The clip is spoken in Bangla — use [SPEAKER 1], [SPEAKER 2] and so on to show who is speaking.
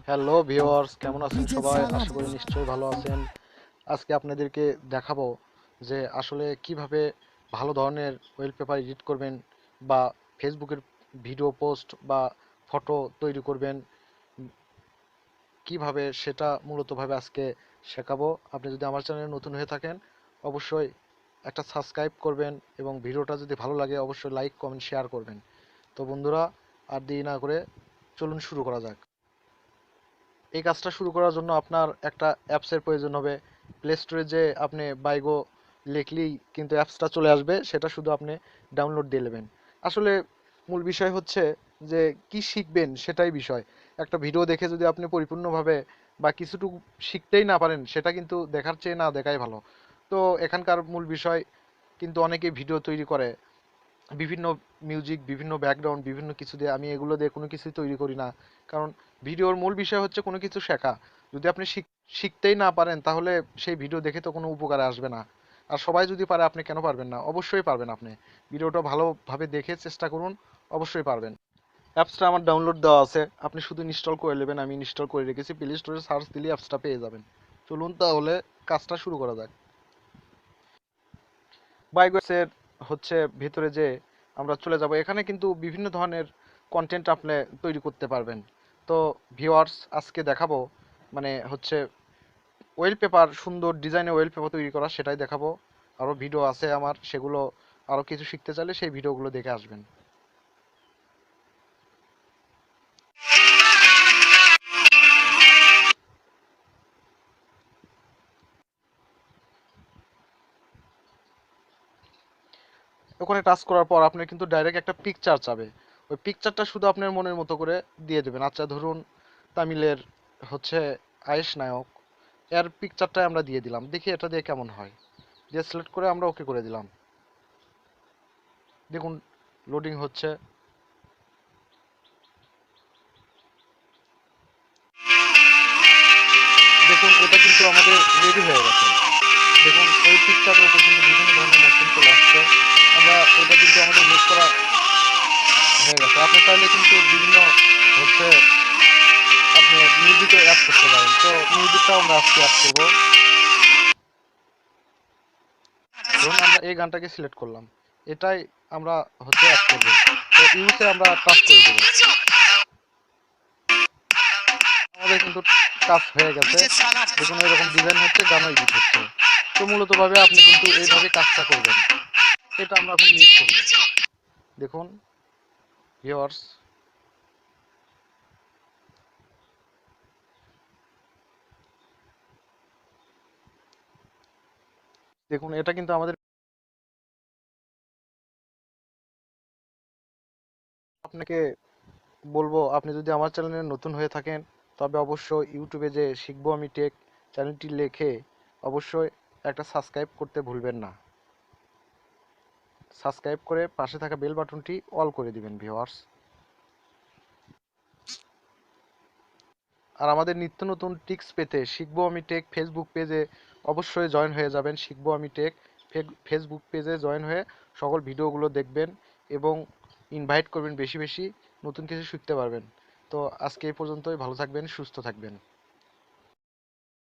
[SPEAKER 1] হ্যালো ভিউয়ার্স, কেমন আছেন সবাই? আশা করি নিশ্চয়ই ভালো আছেন। আজকে আপনাদেরকে দেখাবো যে আসলে কিভাবে ভালো ধরনের ওয়েলপেপার এডিট করবেন বা ফেসবুকের ভিডিও পোস্ট বা ফটো তৈরি করবেন কিভাবে, সেটা মূলতভাবে আজকে শেখাবো। আপনি যদি আমার চ্যানেলে নতুন হয়ে থাকেন অবশ্যই একটা সাবস্ক্রাইব করবেন এবং ভিডিওটা যদি ভালো লাগে অবশ্যই লাইক কমেন্ট শেয়ার করবেন। তো বন্ধুরা, আর দেরি না করে চলুন শুরু করা যাক। এই কাজটা শুরু করার জন্য আপনার একটা অ্যাপসের প্রয়োজন হবে। প্লে স্টোরে যে আপনি বাইগো লিখলেই কিন্তু অ্যাপসটা চলে আসবে, সেটা শুধু আপনি ডাউনলোড দিয়ে নেবেন। আসলে মূল বিষয় হচ্ছে যে কি শিখবেন সেটাই বিষয়। একটা ভিডিও দেখে যদি আপনি পরিপূর্ণভাবে বা কিছুটুকু শিখতেই না পারেন, সেটা কিন্তু দেখার চেয়ে না দেখাই ভালো। তো এখানকার মূল বিষয় কিন্তু অনেকেই ভিডিও তৈরি করে বিভিন্ন মিউজিক, বিভিন্ন ব্যাকগ্রাউন্ড, বিভিন্ন কিছু দিয়ে। আমি এগুলো দিয়ে কোনো কিছুই তৈরি করি না, কারণ ভিডিওর মূল বিষয় হচ্ছে কোনো কিছু শেখা। যদি আপনি শিখতেই না পারেন তাহলে সেই ভিডিও দেখে তো কোনো উপকারে আসবে না। আর সবাই যদি পারে আপনি কেন পারবেন না? অবশ্যই পারবেন। আপনি ভিডিওটা ভালোভাবে দেখে চেষ্টা করুন, অবশ্যই পারবেন। অ্যাপসটা আমার ডাউনলোড দেওয়া আছে, আপনি শুধু ইনস্টল করে নেবেন। আমি ইনস্টল করে রেখেছি, প্লে স্টোরে সার্চ দিলে অ্যাপসটা পেয়ে যাবেন। চলুন তাহলে কাজটা শুরু করা যাক। বায়োগ্যাসের হচ্ছে ভেতরে যে আমরা চলে যাব, এখানে কিন্তু বিভিন্ন ধরনের কন্টেন্ট আপনি তৈরি করতে পারবেন। তো ভিউয়ার্স, আজকে দেখাবো মানে হচ্ছে ওয়েল পেপার, সুন্দর ডিজাইনে ওয়েল পেপার তৈরি করা, সেটাই দেখাবো। আরও ভিডিও আছে আমার, সেগুলো আরও কিছু শিখতে চাইলে সেই ভিডিওগুলো দেখে আসবেন। ওখানে টাচ করার পর আপনার কিন্তু ডাইরেক্ট একটা পিকচার চাবে। ওই পিকচারটা শুধু আপনার মনের মতো করে দিয়ে দেবেন। আচ্ছা, ধরুন তামিলের হচ্ছে আয়েশ নায়ক, এর পিকচারটা আমরা দিয়ে দিলাম, দেখি এটা দিয়ে কেমন হয়। দিয়ে সিলেক্ট করে আমরা ওকে করে দিলাম। দেখুন লোডিং হচ্ছে। দেখুন এটা কিন্তু আমাদের রেডি হয়ে গেছে। দেখুন ওই পিকচারের উপর কিন্তু বিভিন্ন ধরনের মোশন চলে আসছে। আমরা এটা কিন্তু আমাদের মুভ করা হয়ে গেছে। আপনি চাইলে কিন্তু বিভিন্ন হচ্ছে আপনি মিউজিকও অ্যাড করতে পারেন। তো মিউজিকটাও আমরা আজকে অ্যাড করবো। ধরুন আমরা এই গানটাকে সিলেক্ট করলাম, এটাই আমরা হচ্ছে অ্যাড করবো। তো ইউসে আমরা টাচ করে দেবো। আমাদের কিন্তু কাজ হয়ে গেছে। দেখুন এরকম ডিজাইন হচ্ছে, গানও এডিট হচ্ছে। তো মূলত ভাবে আপনি কিন্তু এইভাবে কাজটা করবেন। এটা আমরা এখন মিক্স করব। দেখুন ভিউয়ার্স, দেখুন এটা কিন্তু আমাদের। আপনাকে বলবো, আপনি যদি আমার চ্যানেলে নতুন হয়ে থাকেন তবে অবশ্যই ইউটিউবে যে শিখবো আমি টেক চ্যানেলটি লিখে অবশ্যই একটা সাবস্ক্রাইব করতে ভুলবেন না। সাবস্ক্রাইব করে পাশে থাকা বেল বাটনটি অল করে দিবেন ভিউয়ার্স। আর আমাদের নিত্য নতুন টিপস পেতে শিখবো আমি টেক ফেসবুক পেজে অবশ্যই জয়েন হয়ে যাবেন। শিখবো আমি টেক ফেসবুক পেজে জয়েন হয়ে সকল ভিডিওগুলো দেখবেন এবং ইনভাইট করবেন বেশি বেশি, নতুন কিছু শিখতে পারবেন। তো আজকে এই পর্যন্তই, ভালো থাকবেন, সুস্থ থাকবেন।